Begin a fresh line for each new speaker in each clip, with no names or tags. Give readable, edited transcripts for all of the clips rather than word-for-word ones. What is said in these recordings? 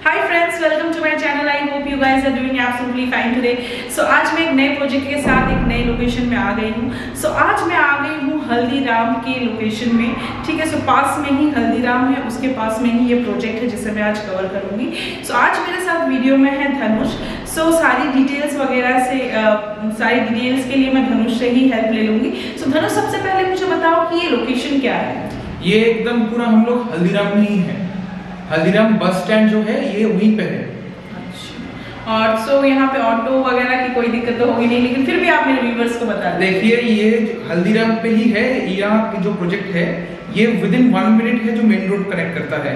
Hi friends, welcome to my channel. I hope you guys are doing absolutely fine today. So आज मैं एक नए project के साथ एक नए लोकेशन में आ गई हूँ। सो आज मैं आ गई हूँ हल्दीराम के लोकेशन में, ठीक है। सो पास में ही हल्दीराम है, उसके पास में ही ये प्रोजेक्ट है जिसे मैं आज कवर करूँगी। सो आज मेरे साथ वीडियो में है धनुष। सो सारी डिटेल्स वगैरह से सारी डिटेल्स के लिए मैं धनुष से ही हेल्प ले लूँगी। सो धनुष, सबसे पहले मुझे बताओ कि ये लोकेशन क्या है।
ये एकदम पूरा हम लोग हल्दीराम में ही है। हल्दीराम बस स्टैंड जो है ये वहीं पे है।
अच्छा, और सो यहाँ पे ऑटो वगैरह की कोई दिक्कत तो होगी नहीं, लेकिन फिर भी आप मेरे व्यूअर्स को बता दें।
देखिए, ये हल्दीराम पे ही है। यहाँ जो प्रोजेक्ट है ये विदिन 1 मिनट है जो मेन रोड कनेक्ट करता है।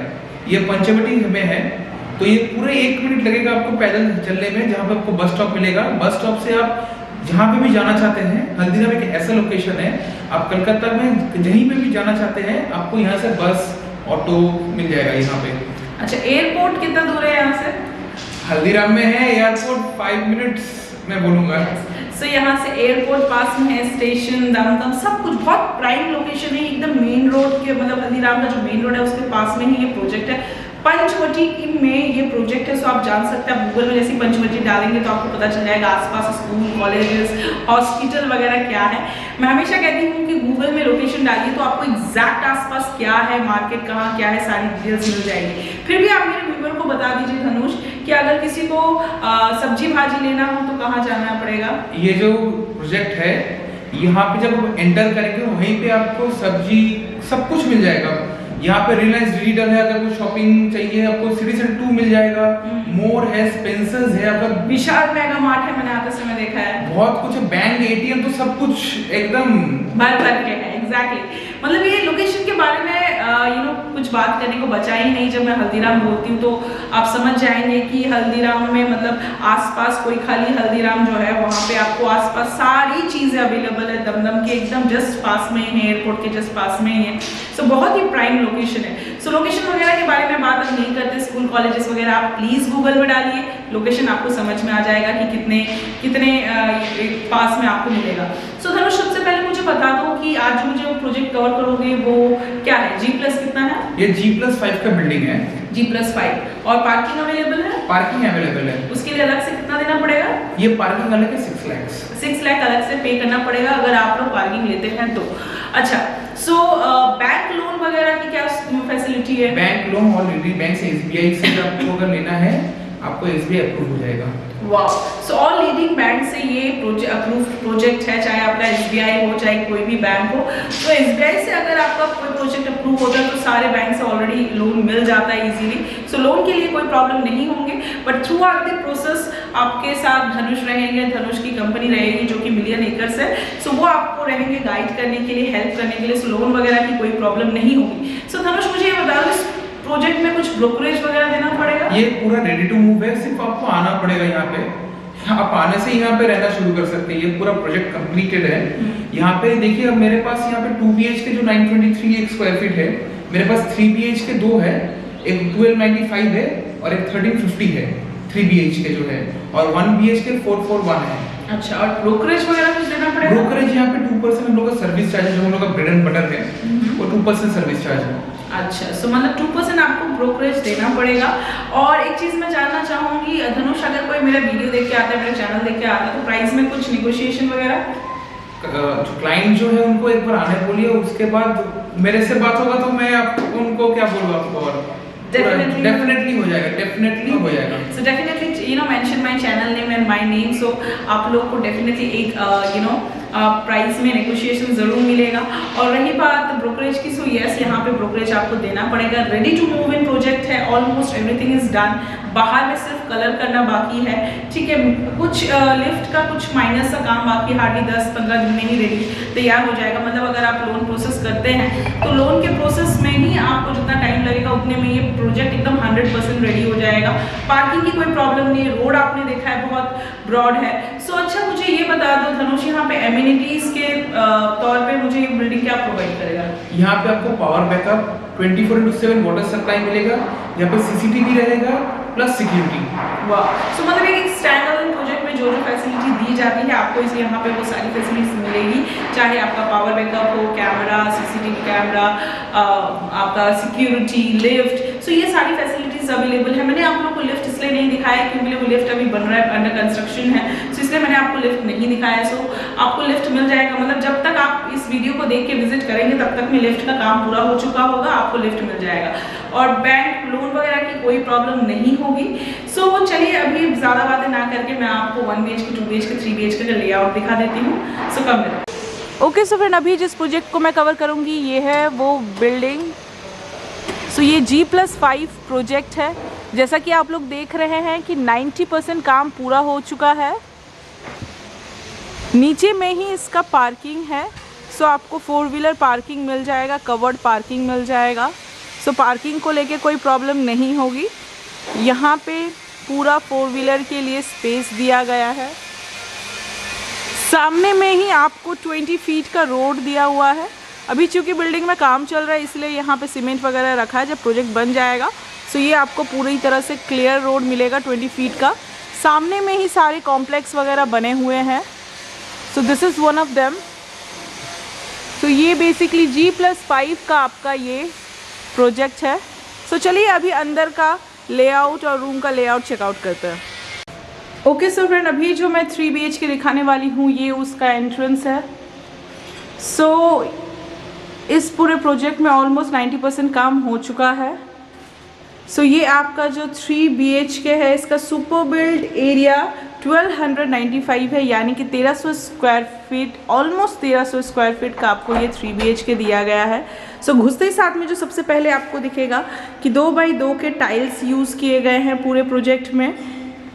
ये पंचवटी में है, तो ये पूरे 1 मिनट लगेगा आपको पैदल चलने में। जहाँ पे आपको बस स्टॉप मिलेगा, बस स्टॉप से आप जहाँ पे भी जाना चाहते हैं, हल्दीराम एक ऐसा लोकेशन है, आप कलकत्ता में कहीं पे भी जाना चाहते हैं आपको यहाँ से बस ऑटो मिल जाएगा यहाँ पे।
अच्छा, एयरपोर्ट कितना दूर है यहाँ से?
हल्दीराम में है एयरपोर्ट 5 मिनट्स मैं बोलूँगा।
सो यहाँ से एयरपोर्ट पास में है, स्टेशन, दमदम, सब कुछ बहुत प्राइम लोकेशन है, एकदम मेन रोड के, मतलब हल्दीराम का जो मेन रोड है उसके पास में ही ये प्रोजेक्ट है। पंचवटी में ये प्रोजेक्ट है। सो आप जान सकते हैं, गूगल में जैसे पंचवटी डालेंगे तो आपको पता चल जाएगा आसपास स्कूल, कॉलेजेस, हॉस्पिटल वगैरह क्या है। मैं हमेशा कहती हूँ कि गूगल में लोकेशन डालिए तो आपको एग्जैक्ट आसपास क्या है, मार्केट कहाँ क्या है, सारी डिटेल्स मिल जाएगी। फिर भी आप मेरे व्यूअर को बता दीजिए धनुष कि अगर किसी को सब्जी भाजी लेना हो तो कहाँ जाना पड़ेगा।
ये जो प्रोजेक्ट है यहाँ पे जब आप एंटर करेंगे वहीं पे आपको सब्जी सब कुछ मिल जाएगा। यहाँ पे रिलायंस डिजिटल है, अगर कोई शॉपिंग चाहिए आपको सिटी सेंटर 2 मिल जाएगा, मोर है, स्पेंसर्स है, अगर
विशाल मेगा मार्ट है, मैंने आते समय देखा है,
बहुत कुछ है, बैंक, एटीएम, तो सब कुछ एकदम
भर के है। एग्जैक्टली, मतलब ये लोकेशन के बारे में कुछ बात करने को बचा ही नहीं। जब मैं हल्दीराम बोलती हूँ तो आप समझ जाएंगे कि हल्दीराम में मतलब आसपास कोई खाली हल्दीराम जो है वहाँ पे आपको आसपास सारी चीज़ें अवेलेबल है। दमदम के एकदम जस्ट पास में है, एयरपोर्ट के जस्ट पास में ही है। सो बहुत ही प्राइम लोकेशन है। सो लोकेशन वगैरह के बारे में बात अब नहीं करते, स्कूल कॉलेजेस वगैरह आप प्लीज़ गूगल में डालिए, लोकेशन आपको समझ में आ जाएगा कि कितने पास में आपको मिलेगा। सो धनुष, सबसे पहले मुझे बता दो कि आज जो मुझे प्रोजेक्ट कवर करोगे वो क्या है, G+ कितना है?
ये G+5 का बिल्डिंग है।
G+5 और पार्किंग अवेलेबल है?
पार्किंग अवेलेबल है।
उसके लिए अलग से कितना देना पड़ेगा?
ये पार्किंग अलग है 6 लाख।
6 लाख अलग से पे करना पड़ेगा अगर आप लोग पार्किंग लेते हैं तो। अच्छा, सो बैंक लोन वगैरह की क्या फैसिलिटी है?
बैंक लोन ऑलरेडी बैंक से SBI से आपको अगर लेना है आपको SBI अप्रूव हो जाएगा।
वाह, सो ऑल लीडिंग बैंक से ये अप्रूव्ड प्रोजेक्ट है, चाहे आपका SBI हो चाहे कोई भी बैंक हो। तो SBI से अगर आपका कोई प्रोजेक्ट अप्रूव होता है तो सारे बैंक से ऑलरेडी लोन मिल जाता है इजीली। सो लोन के लिए कोई प्रॉब्लम नहीं होंगे, but through out the process आपके साथ धनुष रहेंगे, धनुष की कंपनी रहेगी जो कि मिलियन एकर्स है। सो वो आपको रहेंगे गाइड करने के लिए, हेल्प करने के लिए। सो लोन वगैरह की कोई प्रॉब्लम नहीं होगी। सो धनुष, मुझे ये बता दो, इस प्रोजेक्ट में कुछ ब्रोकरेज वगैरह देना पड़ेगा?
ये पूरा रेडी टू मूव है, सिर्फ आपको आना पड़ेगा यहाँ पे। आप आने से यहाँ पे रहना शुरू कर सकते हैं। ये पूरा प्रोजेक्ट कंप्लीटेड है। यहाँ पे देखिए, अब मेरे पास यहाँ पे 2 BHK जो 923 स्क्वायर फीट है, मेरे पास 3 BHK 2 है, एक 1295 है और एक 1350 है 3 BHK जो है, और 1 BHK 441 है।
अच्छा, और ब्रोकरेज वगैरह कुछ देना पड़ेगा?
ब्रोकरेज यहाँ पे 2% हम लोग का सर्विस चार्ज है, जो हम लोग का ब्रेड एंड बटर है, वो 2% सर्विस चार्ज है।
अच्छा, सो मतलब 2% आपको ब्रोकरेज देना पड़ेगा। और एक चीज़ मैं जानना चाहूँगी धनुष, अगर कोई मेरा वीडियो देख के आता है, मेरा चैनल देख के आता है, तो प्राइस में कुछ निगोशिएशन वगैरह?
जो क्लाइंट जो है उनको एक बार आने बोलिए, उसके बाद मेरे से बात होगा तो मैं आपको उनको क्या बोलूँ आपको, और डेफिनेटली हो जाएगा, डेफिनेटली हो जाएगा।
So definitely mention my channel name and my name. So आप लोग को डेफिनेटली एक प्राइस में नेगोशिएशन जरूर मिलेगा। और रही बात ब्रोकरेज की, सो यस, यहाँ पे ब्रोकरेज आपको देना पड़ेगा। Ready to move in project है, ऑलमोस्ट एवरीथिंग इज डन। बाहर में सिर्फ कलर करना बाकी है, ठीक है। कुछ लिफ्ट का कुछ माइनस सा काम बाकी, हार्डली 10-15 दिन में ही रेडी तैयार हो जाएगा। मतलब अगर आप लोन प्रोसेस करते हैं तो लोन के प्रोसेस में ही आपको जितना टाइम लगेगा उतने में ये प्रोजेक्ट एकदम 100% रेडी हो जाएगा। पार्किंग की कोई प्रॉब्लम नहीं है, रोड आपने देखा है बहुत ब्रॉड है। सो अच्छा, मुझे ये बता दो धनुष, यहाँ पे एमिनिटीज के तौर पे मुझे ये बिल्डिंग क्या प्रोवाइड करेगा?
यहाँ पे आपको पावर बैकअप 24/7 वाटर सप्लाई मिलेगा, यहाँ पे CCTV रहेगा प्लस सिक्योरिटी।
वाह, सो मतलब एक स्टैंड अलोन प्रोजेक्ट में जो फैसिलिटी दी जाती है आपको इस यहाँ पे वो सारी फैसिलिटीज मिलेगी, चाहे आपका पावर बैकअप हो, कैमरा, CCTV कैमरा, आपका सिक्योरिटी, लिफ्ट, सो ये सारी फैसिलिटीज फैसिलिटीज़ अवेलेबल है। मैंने आप लोग को लिफ्ट इसलिए नहीं दिखाया क्योंकि वो लिफ्ट अभी बन रहा है, अंडर कंस्ट्रक्शन है, सो इसलिए मैंने आपको लिफ्ट नहीं दिखाया। सो आपको लिफ्ट मिल जाएगा, मतलब जब तक आप इस वीडियो को देख के विजिट करेंगे तब तक में लिफ्ट का काम पूरा हो चुका होगा, आपको लिफ्ट मिल जाएगा और बैंक लोन वगैरह की कोई प्रॉब्लम नहीं होगी। सो चलिए अभी ज़्यादा बातें ना करके मैं आपको 1 BHK 2 BHK 3 BHK का लेआउट दिखा देती हूँ। सो कम मेरा
ओके सो फ्रेंड, अभी जिस प्रोजेक्ट को मैं कवर करूँगी ये है वो बिल्डिंग। सो ये G+5 प्रोजेक्ट है। जैसा कि आप लोग देख रहे हैं कि 90% काम पूरा हो चुका है। नीचे में ही इसका पार्किंग है, सो आपको 4 व्हीलर पार्किंग मिल जाएगा, कवर्ड पार्किंग मिल जाएगा। सो पार्किंग को लेके कोई प्रॉब्लम नहीं होगी। यहाँ पे पूरा 4 व्हीलर के लिए स्पेस दिया गया है। सामने में ही आपको 20 फीट का रोड दिया हुआ है। अभी चूँकि बिल्डिंग में काम चल रहा है इसलिए यहाँ पे सीमेंट वगैरह रखा है। जब प्रोजेक्ट बन जाएगा सो ये आपको पूरी तरह से क्लियर रोड मिलेगा 20 फीट का। सामने में ही सारे कॉम्प्लेक्स वगैरह बने हुए हैं। So this is one of them. So ये बेसिकली G+5 का आपका ये प्रोजेक्ट है। सो चलिए अभी अंदर का लेआउट और रूम का लेआउट चेकआउट करते हैं। ओके सो फ्रेंड, अभी जो मैं 3 BHK दिखाने वाली हूँ ये उसका एंट्रेंस है। सो इस पूरे प्रोजेक्ट में ऑलमोस्ट 90% काम हो चुका है। सो ये आपका जो 3 BHK है इसका सुपर बिल्ड एरिया 1295 है, यानी कि 1300 square feet, almost 1300 square feet का आपको ये 3 BHK दिया गया है। सो घुसते ही साथ में जो सबसे पहले आपको दिखेगा कि 2x2 के टाइल्स यूज़ किए गए हैं पूरे प्रोजेक्ट में।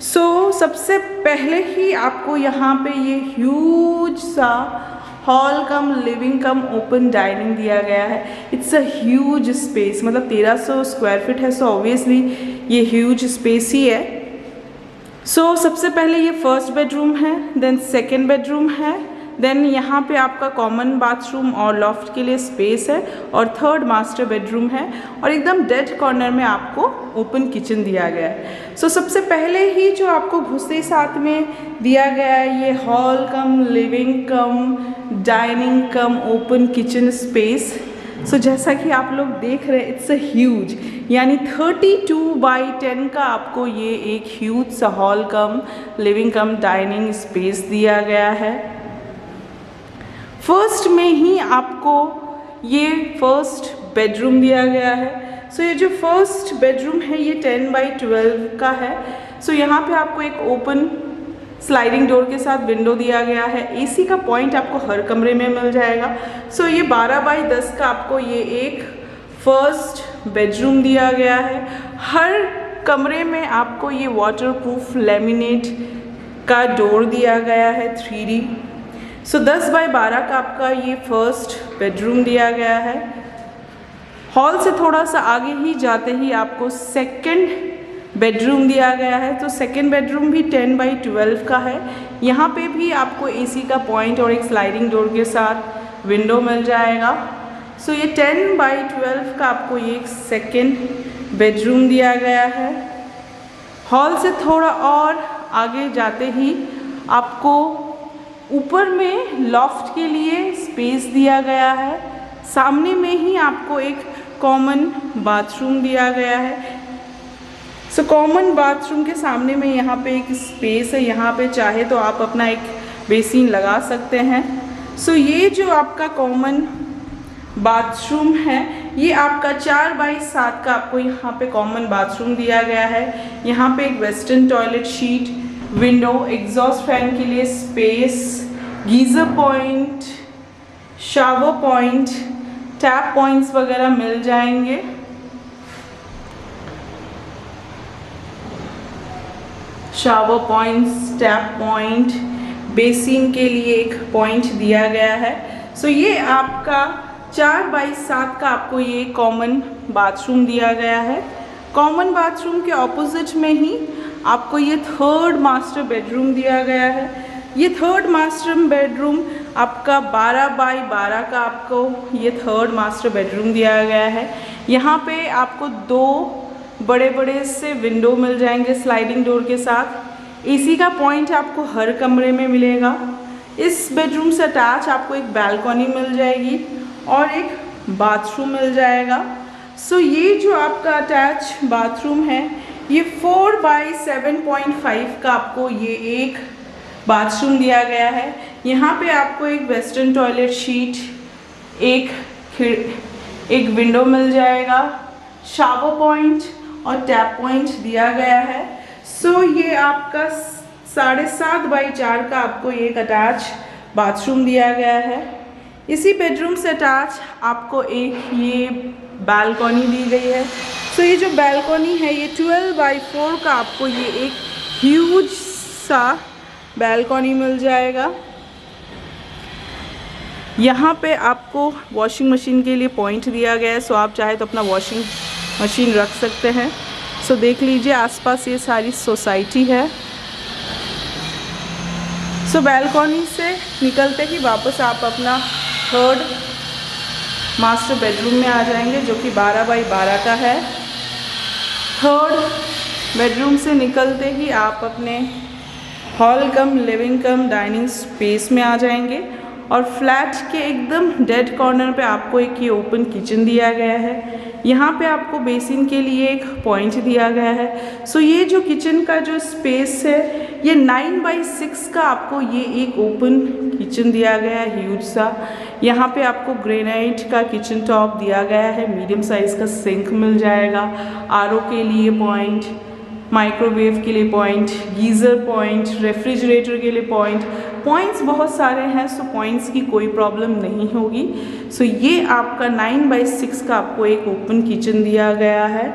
सो सबसे पहले ही आपको यहाँ पे ये ह्यूज सा हॉल कम लिविंग कम ओपन डाइनिंग दिया गया है। इट्स अ ह्यूज स्पेस, मतलब 1300 स्क्वायर फीट है, सो ऑब्वियसली ये ह्यूज स्पेस ही है। सो सबसे पहले ये फर्स्ट बेडरूम है, देन सेकेंड बेडरूम है, देन यहाँ पे आपका कॉमन बाथरूम और लॉफ्ट के लिए स्पेस है, और थर्ड मास्टर बेडरूम है, और एकदम डेड कॉर्नर में आपको ओपन किचन दिया गया है। सो सबसे पहले ही जो आपको घुसते ही साथ में दिया गया है ये हॉल कम लिविंग कम डाइनिंग कम ओपन किचन स्पेस। सो जैसा कि आप लोग देख रहे हैं इट्स अ ह्यूज, यानी 32x10 का आपको ये एक ह्यूज सा हॉल कम लिविंग कम डाइनिंग स्पेस दिया गया है। फर्स्ट में ही आपको ये फर्स्ट बेडरूम दिया गया है। सो ये जो फर्स्ट बेडरूम है ये 10x12 का है। सो यहाँ पे आपको एक ओपन स्लाइडिंग डोर के साथ विंडो दिया गया है। एसी का पॉइंट आपको हर कमरे में मिल जाएगा। सो ये 12x10 का आपको ये एक फर्स्ट बेडरूम दिया गया है। हर कमरे में आपको ये वाटरप्रूफ लेमिनेट का डोर दिया गया है 3D। सो 10x12 का आपका ये फर्स्ट बेडरूम दिया गया है। हॉल से थोड़ा सा आगे ही जाते ही आपको सेकंड बेडरूम दिया गया है। तो सेकंड बेडरूम भी 10x12 का है। यहाँ पे भी आपको एसी का पॉइंट और एक स्लाइडिंग डोर के साथ विंडो मिल जाएगा। सो ये 10x12 का आपको ये एक सेकंड बेडरूम दिया गया है। हॉल से थोड़ा और आगे जाते ही आपको ऊपर में लॉफ्ट के लिए स्पेस दिया गया है। सामने में ही आपको एक कॉमन बाथरूम दिया गया है। सो कॉमन बाथरूम के सामने में यहाँ पे एक स्पेस है, यहाँ पे चाहे तो आप अपना एक बेसिन लगा सकते हैं। सो ये जो आपका कॉमन बाथरूम है ये आपका 4x7 का आपको यहाँ पे कॉमन बाथरूम दिया गया है। यहाँ पे एक western toilet sheet, window, exhaust fan के लिए space, geyser point, shower point, tap points वगैरह मिल जाएंगे। Shower points, tap point, basin के लिए एक पॉइंट दिया गया है। सो ये आपका 4x7 का आपको ये कॉमन बाथरूम दिया गया है। कॉमन बाथरूम के ऑपोजिट में ही आपको ये थर्ड मास्टर बेडरूम दिया गया है। ये थर्ड मास्टर बेडरूम आपका 12x12 का आपको ये थर्ड मास्टर बेडरूम दिया गया है। यहाँ पे आपको 2 बड़े बड़े से विंडो मिल जाएंगे स्लाइडिंग डोर के साथ। एसी का पॉइंट आपको हर कमरे में मिलेगा। इस बेडरूम से अटैच आपको एक बालकनी मिल जाएगी और एक बाथरूम मिल जाएगा। सो ये जो आपका अटैच बाथरूम है ये 4 बाई 7.5 का आपको ये एक बाथरूम दिया गया है। यहाँ पे आपको एक वेस्टर्न टॉयलेट शीट, एक विंडो मिल जाएगा, शावर पॉइंट और टैप पॉइंट दिया गया है। सो ये आपका 7.5 बाई 4 का आपको एक अटैच बाथरूम दिया गया है। इसी बेडरूम से अटैच आपको एक ये बालकनी दी गई है। सो ये जो बालकनी है ये 12 बाई 4 का आपको ये एक ह्यूज सा बालकनी मिल जाएगा। यहाँ पे आपको वॉशिंग मशीन के लिए पॉइंट दिया गया है, सो आप चाहे तो अपना वॉशिंग मशीन रख सकते हैं। सो देख लीजिए आसपास ये सारी सोसाइटी है। सो बालकनी से निकलते ही वापस आप अपना थर्ड मास्टर बेडरूम में आ जाएंगे जो कि 12 बाई 12 का है। थर्ड बेडरूम से निकलते ही आप अपने हॉल कम लिविंग कम डाइनिंग स्पेस में आ जाएंगे और फ्लैट के एकदम डेड कॉर्नर पे आपको एक ये ओपन किचन दिया गया है। यहाँ पे आपको बेसिन के लिए एक पॉइंट दिया गया है। सो ये जो किचन का जो स्पेस है ये 9 बाई 6 का आपको ये एक ओपन किचन दिया गया है ह्यूज सा। यहाँ पे आपको ग्रेनाइट का किचन टॉप दिया गया है, मीडियम साइज़ का सिंक मिल जाएगा, आरओ के लिए पॉइंट, माइक्रोवेव के लिए पॉइंट, गीज़र पॉइंट, रेफ्रिजरेटर के लिए पॉइंट्स बहुत सारे हैं। सो पॉइंट्स की कोई प्रॉब्लम नहीं होगी। सो ये आपका 9 बाई 6 का आपको एक ओपन किचन दिया गया है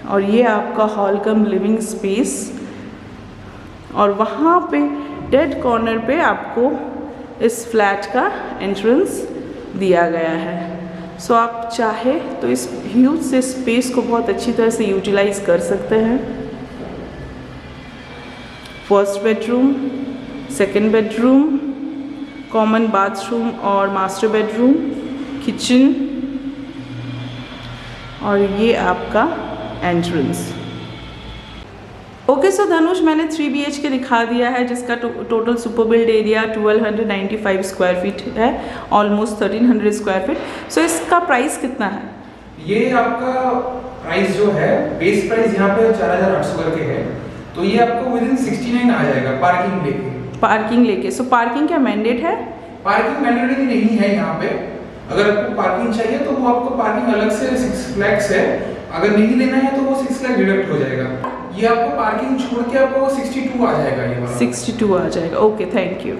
और ये आपका हॉल कम लिविंग स्पेस और वहाँ पे डेड कॉर्नर पे आपको इस फ्लैट का एंट्रेंस दिया गया है। सो आप चाहे तो इस ह्यूज से स्पेस को बहुत अच्छी तरह से यूटिलाइज कर सकते हैं। First bedroom, second bedroom, common bathroom और मास्टर बेडरूम, किचन और ये आपका एंट्रेंस। ओके सो धनुष मैंने 3 BHK दिखा दिया है जिसका total super build area 1295 square feet है, ऑलमोस्ट 1300 स्क्वायर फीट। सो इसका प्राइस कितना है?
ये आपका प्राइस जो है बेस प्राइस यहाँ पे 4800 करके है, तो ये आपको विदिन 69 आ जाएगा पार्किंग लेके। सो पार्किंग क्या मैंडेट है? पार्किंग मैंडेटरी नहीं है यहाँ पे। अगर आपको पार्किंग चाहिए तो वो आपको पार्किंग अलग से 6 लाख है, अगर नहीं लेना है तो वो 6 लाख डिडक्ट हो जाएगा। ये आपको पार्किंग छोड़ के आपको 62 आ जाएगा, ये वाला 62 आ जाएगा। Okay thank you.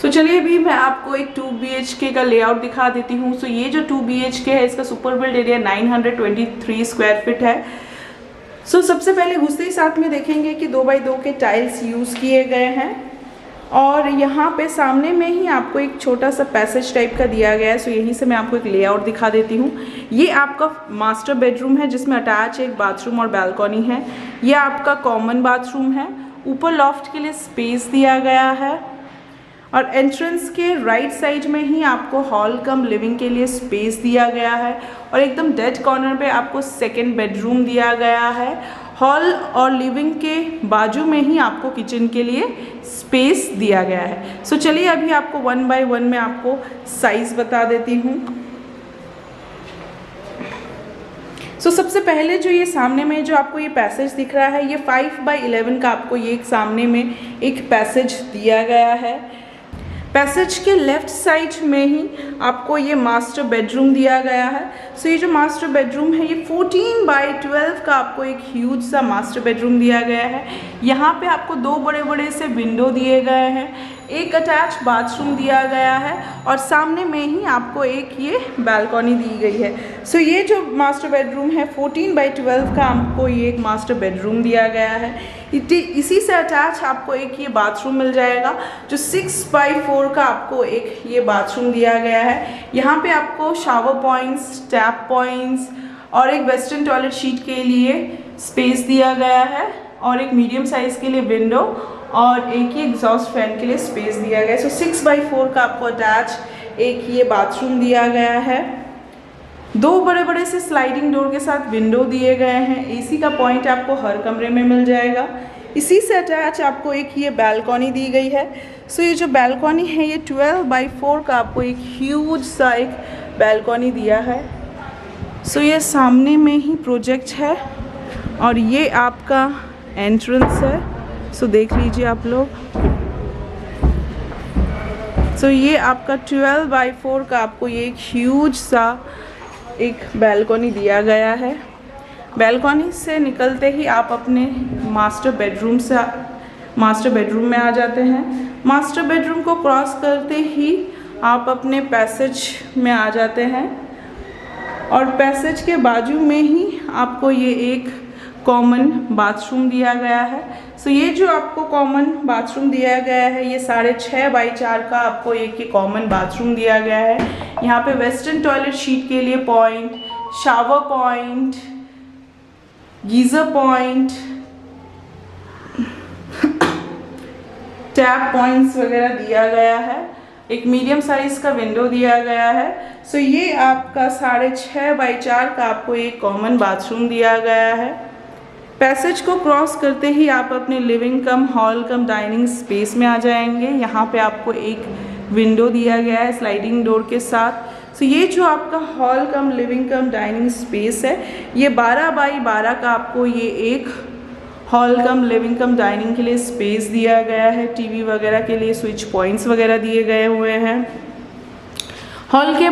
सो चलिए अभी मैं आपको एक 2 BHK का लेआउट दिखा देती हूँ। सो ये जो 2 BHK है इसका super build area 923 square feet है। सो सबसे पहले घुसते ही साथ में देखेंगे कि 2 बाई 2 के टाइल्स यूज़ किए गए हैं और यहाँ पे सामने में ही आपको एक छोटा सा पैसेज टाइप का दिया गया है। सो यहीं से मैं आपको एक लेआउट दिखा देती हूँ। ये आपका मास्टर बेडरूम है जिसमें अटैच एक बाथरूम और बालकनी है। ये आपका कॉमन बाथरूम है, ऊपर लॉफ्ट के लिए स्पेस दिया गया है और एंट्रेंस के राइट साइड में ही आपको हॉल कम लिविंग के लिए स्पेस दिया गया है और एकदम डेड कॉर्नर पे आपको सेकेंड बेडरूम दिया गया है। हॉल और लिविंग के बाजू में ही आपको किचन के लिए स्पेस दिया गया है। सो चलिए अभी आपको 1 बाय 1 में आपको साइज़ बता देती हूँ। सो सबसे पहले जो ये सामने में जो आपको ये पैसेज दिख रहा है ये 5 बाई 11 का आपको ये एक सामने में एक पैसेज दिया गया है। पैसेज के लेफ़्ट साइड में ही आपको ये मास्टर बेडरूम दिया गया है। सो ये जो मास्टर बेडरूम है ये 14 बाई 12 का आपको एक ह्यूज सा मास्टर बेडरूम दिया गया है। यहाँ पे आपको 2 बड़े बड़े से विंडो दिए गए हैं, एक अटैच बाथरूम दिया गया है और सामने में ही आपको एक ये बालकनी दी गई है। सो ये जो मास्टर बेडरूम है 14 बाई 12 का आपको ये एक मास्टर बेडरूम दिया गया है। इसी से अटैच आपको एक ये बाथरूम मिल जाएगा जो 6 बाई 4 का आपको एक ये बाथरूम दिया गया है। यहाँ पे आपको शावर पॉइंट्स, टैप पॉइंट्स और एक वेस्टर्न टॉयलेट शीट के लिए स्पेस दिया गया है और एक मीडियम साइज़ के लिए विंडो और एक ही एग्जॉस्ट फैन के लिए स्पेस दिया गया है। सो 6 बाई 4 का आपको अटैच एक ये बाथरूम दिया गया है। 2 बड़े बड़े से स्लाइडिंग डोर के साथ विंडो दिए गए हैं। एसी का पॉइंट आपको हर कमरे में मिल जाएगा। इसी से अटैच आपको एक ये बालकनी दी गई है। सो ये जो बालकनी है ये 12 बाई 4 का आपको एक ह्यूज सा एक बालकनी दिया है।
सो ये सामने में ही प्रोजेक्ट है और ये आपका एंट्रेंस है। सो देख लीजिए आप लोग। सो ये आपका 12x4 का आपको ये एक ह्यूज सा एक बैल्कनी दिया गया है। बैल्कनी से निकलते ही आप अपने मास्टर बेडरूम में आ जाते हैं। मास्टर बेडरूम को क्रॉस करते ही आप अपने पैसेज में आ जाते हैं और पैसेज के बाजू में ही आपको ये एक कॉमन बाथरूम दिया गया है। सो ये जो आपको कॉमन बाथरूम दिया गया है ये 6.5x4 का आपको एक कॉमन बाथरूम दिया गया है। यहाँ पे वेस्टर्न टॉयलेट शीट के लिए point, shower point, geyser point, tap points वगैरह दिया गया है। एक मीडियम साइज़ का विंडो दिया गया है। सो ये आपका 6.5x4 का आपको एक कॉमन बाथरूम दिया गया है। पैसेज को क्रॉस करते ही आप अपने लिविंग कम हॉल कम डाइनिंग स्पेस में आ जाएंगे। यहाँ पे आपको एक विंडो दिया गया है स्लाइडिंग डोर के साथ। सो ये जो आपका हॉल कम लिविंग कम डाइनिंग स्पेस है ये 12x12 का आपको ये एक हॉल कम लिविंग कम डाइनिंग के लिए स्पेस दिया गया है। टीवी वगैरह के लिए स्विच पॉइंट्स वगैरह दिए गए हुए हैं। हॉल के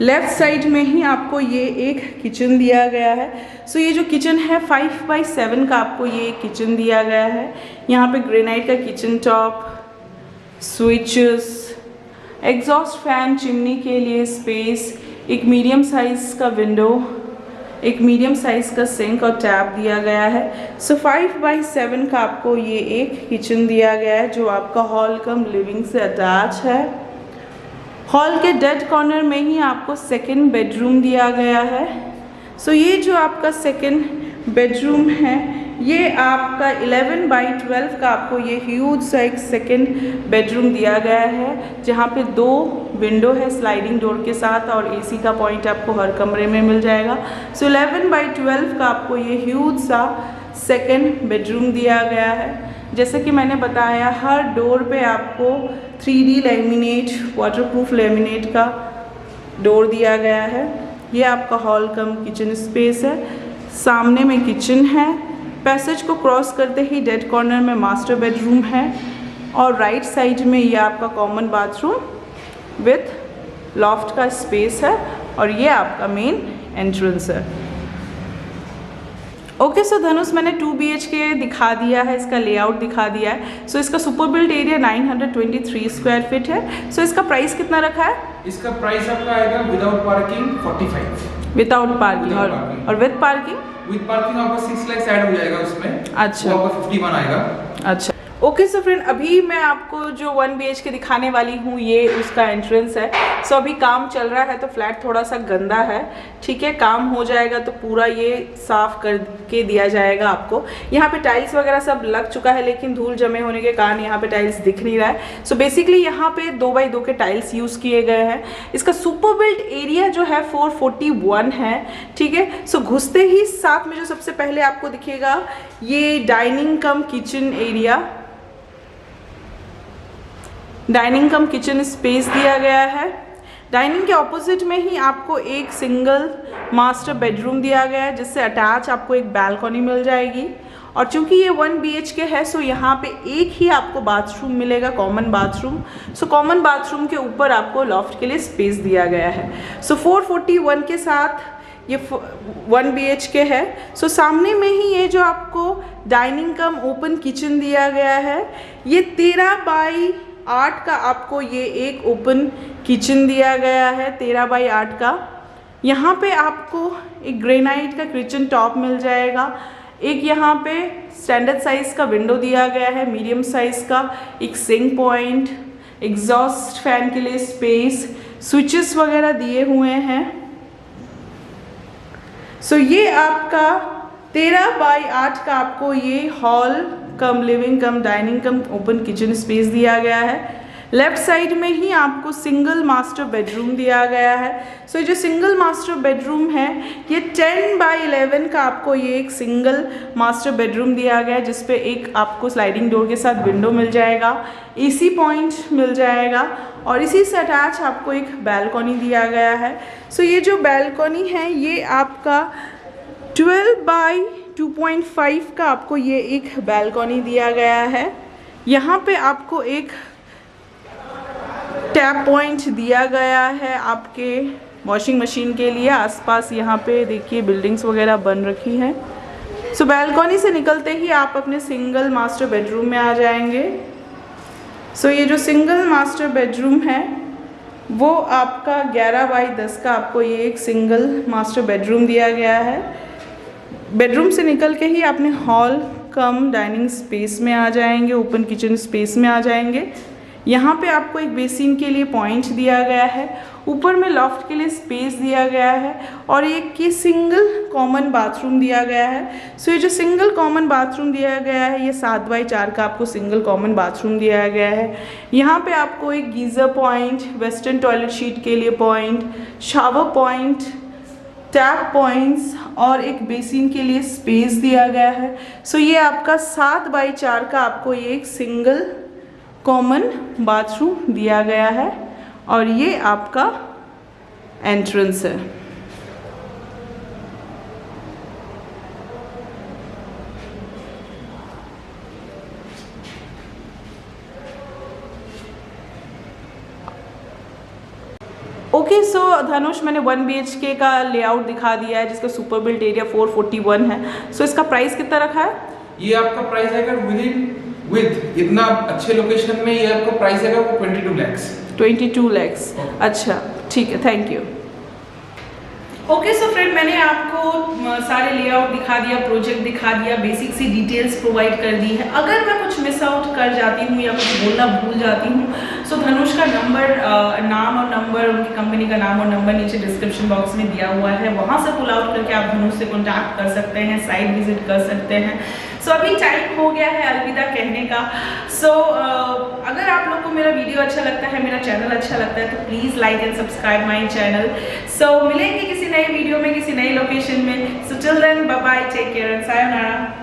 लेफ़्ट साइड में ही आपको ये एक किचन दिया गया है। सो ये जो किचन है 5x7 का आपको ये एक किचन दिया गया है। यहाँ पे ग्रेनाइट का kitchen top, switches, exhaust fan, chimney के लिए स्पेस, एक मीडियम साइज़ का विंडो, एक मीडियम साइज़ का सिंक और टैप दिया गया है। सो 5x7 का आपको ये एक किचन दिया गया है जो आपका हॉल कम लिविंग से अटैच है। हॉल के डेड कॉर्नर में ही आपको सेकंड बेडरूम दिया गया है। सो ये जो आपका सेकंड बेडरूम है ये आपका 11x12 का आपको ये ह्यूज सा एक सेकंड बेडरूम दिया गया है जहाँ पे 2 विंडो है स्लाइडिंग डोर के साथ और एसी का पॉइंट आपको हर कमरे में मिल जाएगा। सो 11x12 का आपको ये ह्यूज सा सेकंड बेडरूम दिया गया है। जैसे कि मैंने बताया हर डोर पे आपको 3D लैमिनेट वाटरप्रूफ लैमिनेट का डोर दिया गया है। ये आपका हॉल कम किचन स्पेस है। सामने में किचन है। पैसेज को क्रॉस करते ही डेड कॉर्नर में मास्टर बेडरूम है और राइट साइड में ये आपका कॉमन बाथरूम विथ लॉफ्ट का स्पेस है और ये आपका मेन एंट्रेंस है। ओके सो धनुष मैंने 2 BHK दिखा दिया है, इसका लेआउट दिखा दिया है। सो इसका super build area 923 square feet है। सो इसका प्राइस कितना रखा है?
इसका प्राइस आपका आएगा विदाउट पार्किंग 45।
विदाउट पार्किंग और विद पार्किंग?
विद पार्किंग आपका 6 लाख ऐड हो जाएगा उसमें।
अच्छा,
वो आपका 51 आएगा।
अच्छा ओके सो फ्रेंड अभी मैं आपको जो 1 BHK दिखाने वाली हूँ ये उसका एंट्रेंस है। सो अभी काम चल रहा है तो फ्लैट थोड़ा सा गंदा है, ठीक है। काम हो जाएगा तो पूरा ये साफ करके दिया जाएगा आपको। यहाँ पे टाइल्स वगैरह सब लग चुका है लेकिन धूल जमे होने के कारण यहाँ पे टाइल्स दिख नहीं रहा है। सो बेसिकली यहाँ पे 2x2 के टाइल्स यूज़ किए गए हैं। इसका सुपर बिल्ट एरिया जो है 441 है, ठीक है। सो घुसते ही साथ में जो सबसे पहले आपको दिखेगा ये डाइनिंग कम किचन एरिया, डाइनिंग कम किचन स्पेस दिया गया है। डाइनिंग के ऑपोजिट में ही आपको एक सिंगल मास्टर बेडरूम दिया गया है जिससे अटैच आपको एक बैल्कनी मिल जाएगी। और चूंकि ये 1 BHK है सो यहाँ पे एक ही आपको बाथरूम मिलेगा, common bathroom. So common bathroom के ऊपर आपको लॉफ्ट के लिए स्पेस दिया गया है। सो 441 के साथ ये 1 BHK है। सो सामने में ही ये जो आपको डाइनिंग कम ओपन किचन दिया गया है ये 13x8 का आपको ये एक ओपन किचन दिया गया है, 13x8 का। यहाँ पे आपको एक ग्रेनाइट का किचन टॉप मिल जाएगा। एक यहाँ पे स्टैंडर्ड साइज़ का विंडो दिया गया है, मीडियम साइज़ का एक सिंक पॉइंट, एग्जॉस्ट फैन के लिए स्पेस, स्विचेस वगैरह दिए हुए हैं। सो ये आपका 13x8 का आपको ये हॉल कम लिविंग कम डाइनिंग कम ओपन किचन स्पेस दिया गया है। लेफ्ट साइड में ही आपको सिंगल मास्टर बेडरूम दिया गया है। सो जो सिंगल मास्टर बेडरूम है ये 10x11 का आपको ये एक सिंगल मास्टर बेडरूम दिया गया है जिसपे एक आपको स्लाइडिंग डोर के साथ विंडो मिल जाएगा, एसी पॉइंट मिल जाएगा और इसी से अटैच आपको एक बैल्कनी दिया गया है। सो ये जो बैल्कनी है ये आपका 12 बाई 2.5 का आपको ये एक बैल्कनी दिया गया है। यहाँ पे आपको एक टैप पॉइंट दिया गया है आपके वॉशिंग मशीन के लिए। आसपास यहाँ पे देखिए बिल्डिंग्स वगैरह बन रखी हैं। सो बैल्कनी से निकलते ही आप अपने सिंगल मास्टर बेडरूम में आ जाएंगे। सो ये जो सिंगल मास्टर बेडरूम है वो आपका 11 बाई 10 का आपको ये एक सिंगल मास्टर बेडरूम दिया गया है। बेडरूम से निकल के ही आपने हॉल कम डाइनिंग स्पेस में आ जाएंगे, ओपन किचन स्पेस में आ जाएंगे। यहाँ पे आपको एक बेसिन के लिए पॉइंट दिया गया है, ऊपर में लॉफ्ट के लिए स्पेस दिया गया है और एक ये सिंगल कॉमन बाथरूम दिया गया है। सो ये जो सिंगल कॉमन बाथरूम दिया गया है ये 7 बाई 4 का आपको सिंगल कॉमन बाथरूम दिया गया है। यहाँ पे आपको एक geyser point, western toilet sheet के लिए point, shower point, tap points और एक बेसिन के लिए स्पेस दिया गया है। सो ये आपका 7 बाई 4 का आपको ये एक सिंगल कॉमन बाथरूम दिया गया है और ये आपका एंट्रेंस है। ओके सो धनुष मैंने 1 BHK का लेआउट दिखा दिया है जिसका सुपर बिल्ट एरिया 441 है। सो इसका प्राइस कितना रखा है?
ये आपका प्राइस आएगा विद इतना अच्छे लोकेशन में ये आपका प्राइस आएगा वो 22 lakhs।
22 lakhs। अच्छा ठीक है, thank you.
Okay so friend, मैंने आपको सारे लेआउट दिखा दिया, प्रोजेक्ट दिखा दिया, बेसिक सी डिटेल्स प्रोवाइड कर दी है। अगर मैं कुछ मिस आउट कर जाती हूँ या कुछ बोलना भूल जाती हूँ सो धनुष का नंबर, नाम और नंबर, उनकी कंपनी का नाम और नंबर नीचे डिस्क्रिप्शन बॉक्स में दिया हुआ है। वहाँ से पुल आउट करके आप धनुष से कॉन्टैक्ट कर सकते हैं, साइट विजिट कर सकते हैं। सो अभी टाइम हो गया है अलविदा कहने का। सो अगर आप लोग को मेरा वीडियो अच्छा लगता है, मेरा चैनल अच्छा लगता है तो please like and subscribe my channel. So मिलेंगे किसी नए वीडियो में, किसी नई लोकेशन में। So till then bye bye, take care and sayonara.